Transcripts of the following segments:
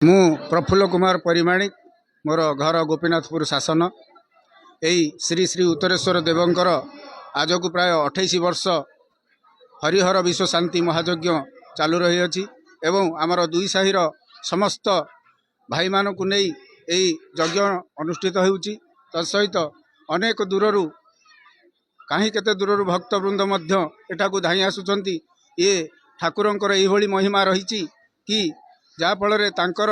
मु प्रफुल्ल कुमार परिमाणिक मोर घर गोपीनाथपुर शासन यही श्री श्री उत्तरेश्वर देवंकर आज को प्राय 28 वर्ष हरिहर विश्व शांति महायज्ञ चालू रही अछि एवं आमर दुई साहिर समस्त भाई मान को नहीं यही यज्ञ अनुष्ठित होउछि। तत्सहित अनेक दूररू कहीं केते दूररू भक्तवृंद मध्य एठाकू धाई आसुचंती। ये ठाकुरंकर एभली महिमा रही कि जहाँ फल तांकर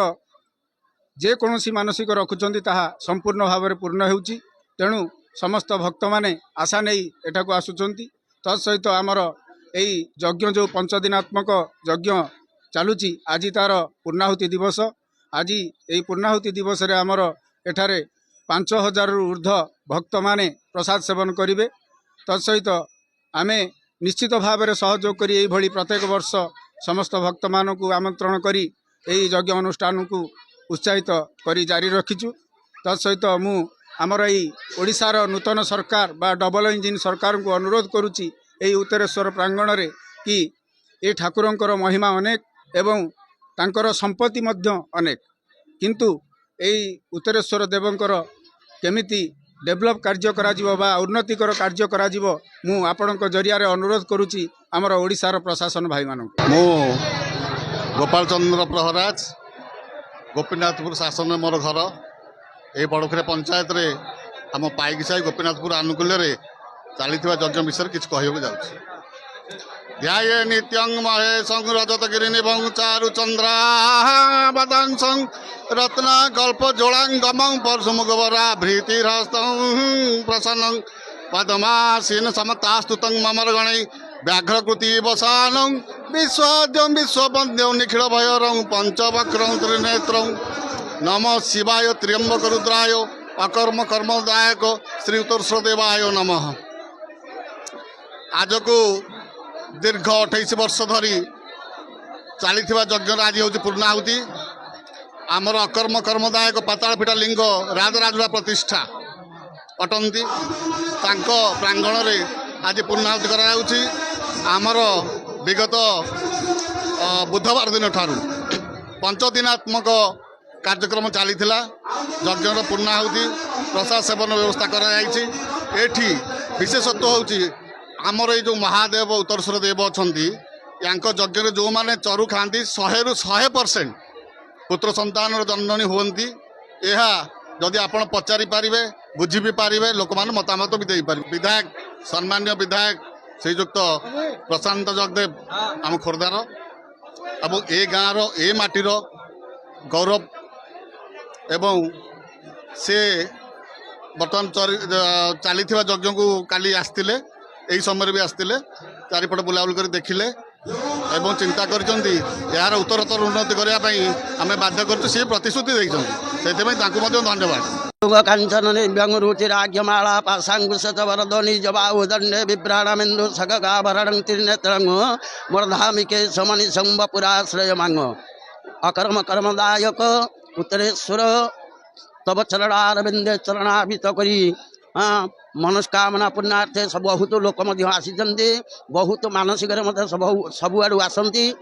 जे कौनसी मानसिक रखुचंती ताहा संपूर्ण भाव में पूर्ण होउछि। तेणु समस्त भक्त माने आशा नहीं एठाकू आसुचंती। तत्सहित आमर यही यज्ञ जो 5 दिनात्मक यज्ञ चलुची आज तार पूर्णाहुति दिवस। आज यही पूर्णाहुति दिवस रे आमर एठारे 5000 ऊर्ध्व भक्त माने प्रसाद सेवन करिवे। तत्सहित आमे निश्चित भाव में सहयोग करी एही भली प्रत्येक वर्ष समस्त भक्त मानकू आमंत्रण करी यही यज्ञ अनुष्ठान को उत्साहित करी जारी रखीचु। तत्सहित मु आमर यही ओडिशार नूतन सरकार बा डबल इंजिन सरकार को अनुरोध करुच्ची यही उत्तरेश्वर प्रांगण रे कि ये ठाकुरंकर महिमा अनेक एवं तांकर संपत्ति मध्य अनेक, किंतु यही उत्तरेश्वर देवंकर केमिति डेभलप कार्य करा जीवो बा उन्नतिकर कार्य करा जीवो मु आपणक जरिया रे अनुरोध करुच्ची आमर ओडिशार प्रशासन भाई मानक। मु गोपाल चंद्र प्रहराज गोपीनाथपुर शासन मोर घर ये बड़खुरे पंचायत रे आम पाइकसाई गोपीनाथपुर आनुकूल्य रे चली यज्ञ विषय किसी कहूँ जाऊँ। ध्याये नित्यं महेशं रजतगिरि निभं चारु चंद्रावदांसं रत्ना कल्प जोड़ांगमं परशुमुगवरा भृतिहस्तं प्रसन्नं पद्मासीन समतास्तुतं ममर्गणै व्याघ्रकृति वसानं विश्वाद्यं विश्ववन्द्यं निखिल भयरं पंचवक्रं त्रिनेत्रं नमः शिवाय त्र्यंबक रुद्राय अकर्म कर्मदायक श्री उत्तरेश्वर देवाय नमः। आज को दीर्घ 28 वर्ष धरी चली यज्ञ आज हूँ पूर्णाहुति। आमर अकर्म कर्मदायक पातालफिटा लिंग राजराजुड़ा प्रतिष्ठा अटंती प्रांगण रे आज पूर्णाहुति करायाउछि। आमर विगत बुधवार दिन ठारू 5 दिनात्मक कार्यक्रम चली यज्ञर पूर्णाहुति प्रसाद सेवन व्यवस्था कराई। एठी विशेषत्व होउछि आमर ये जो महादेव उत्तरेश्वर देव अच्छा यज्ञ जो मैंने चरु खाती 100% पुत्र संतान जननी हुंती। यह जदि आप पचारि पारे बुझी भी पारे लोक मैंने मतामत भी दे पारे। विधायक सम्मान्य विधायक श्रीजुक्त प्रशांत जगदेव आम खोर्धार एवं ए गाँव ए माटीर गौरव एवं से बर्तमान चली यज्ञ को काली आसते यही समय भी आसते चारिपट बुलाबुल कर देखिले एवं चिंता करछंती यार उत्तरोत्तर उन्नति करने आम बाध्य कर प्रतिश्रुति से धन्यवाद। कांचन निर्व्यंगरुचिराज्यमाला पाशांकुशवरदनी जबाउदंडे विभ्राणमेन्दु सगगाभरणं त्रिनेत्रं मूर्धामिके समनिशं वपुराश्रय मांग अकर्म कर्मदायक उत्तरेश्वर तब चरणारविंदे चरणाभित करी मनस्कामना पुण्यार्थे सब बहुत लोक आसी बहुत मानसिक सबुआड़ आसती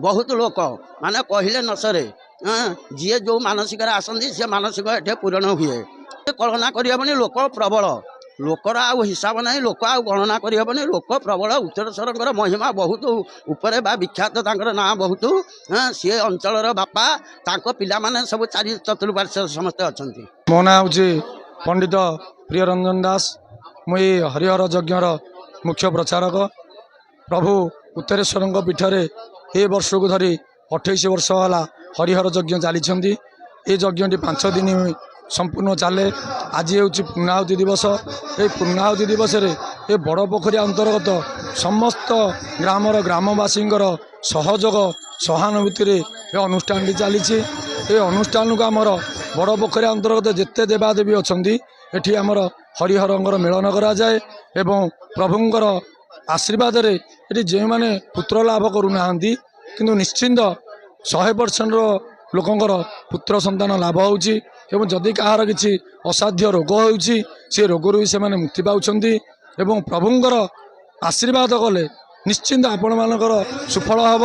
बहुत लोक माने कहले न सरे जी जो मानसिक आसती सी मानसिक एठे पूरण हुए। कल्पना करहबनी लोक प्रबल लोकर आउ हिसाब ना लोक आउ गणना करहबनी लोक प्रबल। उत्तरेश्वर महिमा बहुत उपरे बा विख्यात तांकर ना बहुत सी अंचल बापा तांको पिला माने सब चारि चतुर्पार्श्व समस्त अच्छा। मो ना हूँ पंडित प्रियरंजन दास मुई हरिहर यज्ञर मुख्य प्रचारक। प्रभु उत्तरेश्वर पीठरे ए वर्ष को धरी 28 वर्ष है हरिहर यज्ञ चली। ये यज्ञ 5 दिन संपूर्ण चले। आज हूँ पूर्णाहुति दिवस। ये पूर्णाहुति दिवस ये बड़ पोखरिया अंतर्गत समस्त ग्रामर ग्रामवासी सहयोग सहानुभूति ये अनुष्ठान चली। ये अनुष्ठान को आमर बड़ पोखरिया अंतर्गत जिते देवादेवी अच्छा एठी आमर हरिहरंगर मिलन करा जाए एवं प्रभुंकर आशीर्वाद रे एठी जे माने पुत्र लाभ करूना किंतु निश्चिंत 100% लोकंकर पुत्र संतान लाभ होउची एवं जदि कहार किछि असाध्य रोग होउची से रोगरु से माने मुक्ति पाउछंती एवं प्रभुंकर आशीर्वाद कले निश्चिंत आपण मानकर सुफल हब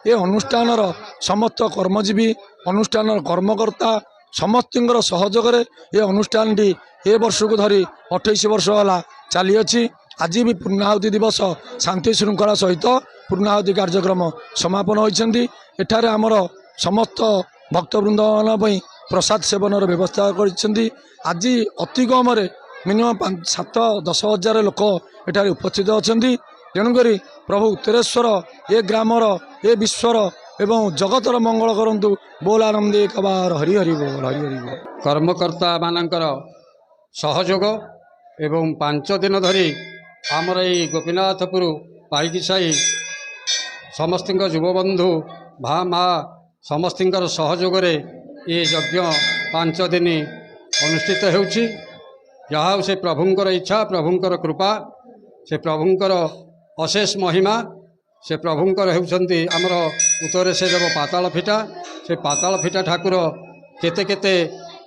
ए अनुष्ठानर समस्त कर्मजीवी अनुष्ठान कर्मकर्ता समस्तर सहयोग ये अनुष्ठान टी ए वर्ष को धरी 28 वर्ष है चली अच्छी। आज भी पूर्णाहुति दिवस शांति श्रृंखला सहित पूर्णाहुति कार्यक्रम समापन होती। एठारे आमर समस्त भक्तवृंद मान प्रसाद सेवन व्यवस्था कर आज अति कम मिनिमम 7-10 हजार लोक एठारे उपस्थित अच्छा। तेणुक प्रभु उत्तरेश्वर ए ग्रामर ए विश्वर एवं जगतर मंगल करंतु। बोल आनंद एक बार हरि हरि बोल हरि हरि बोल। कर्मकर्ता मानकर सहयोग एवं 5 दिन धरी आमर ये गोपीनाथपुर पाइकी साई समस्त युवबंधु भा माँ समस्त सहयोग ये यज्ञ 5 दिन अनुष्ठित होउछि। जहाँ से प्रभुंकर इच्छा प्रभुंकर कृपा से प्रभुंकर अशेष महिमा से प्रभुंकर होउछंती आमर उत्तर से जब पाताल फिटा से पाताल फिटा ठाकुर केते केते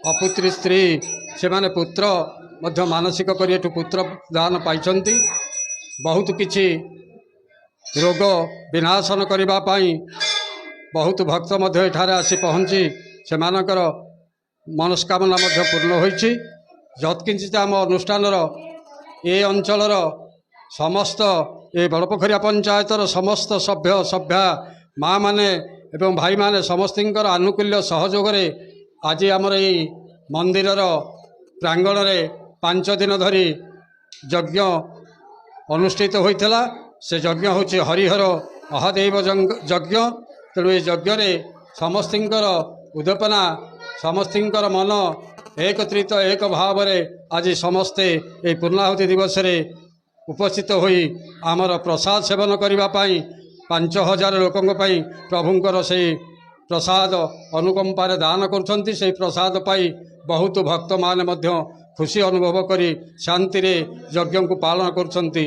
अपुत्री स्त्री से माने पुत्र मध्य मानसिक करिए पुत्र दान पाइछंती। बहुत किछि रोग विनाशन करिबा पाई बहुत भक्त मध्य एठारे आसी पहुँची से मानकर मनस्कामना मध्य पूर्ण होइछि। जत्किंचित आम अनुष्ठानर ए अंचलर समस्त ये बड़पोखरिया पंचायतर समस्त सभ्य सभ्या माँ माने एवं भाई माने समस्तर आनुकूल्य सहयोग आज आमर ये मंदिरर प्रांगण में 5 दिन धरी यज्ञ अनुष्ठित होइथिला। से यज्ञ होछि हरिहर अहदेव यज्ञ। तेणु ये यज्ञ समस्तर उद्दीपना समस्तर मन एकत्रित एक भाव आज समस्ते ये पूर्णाहुति दिवस रे उपस्थित होई आमर प्रसाद सेवन करने 5000 लोकों प्रभुंकर से प्रसाद अनुकंपार दान करछंती। से प्रसाद पाई बहुत भक्त मान खुशी अनुभव करी शांति रे यज्ञ को पालन करछंती।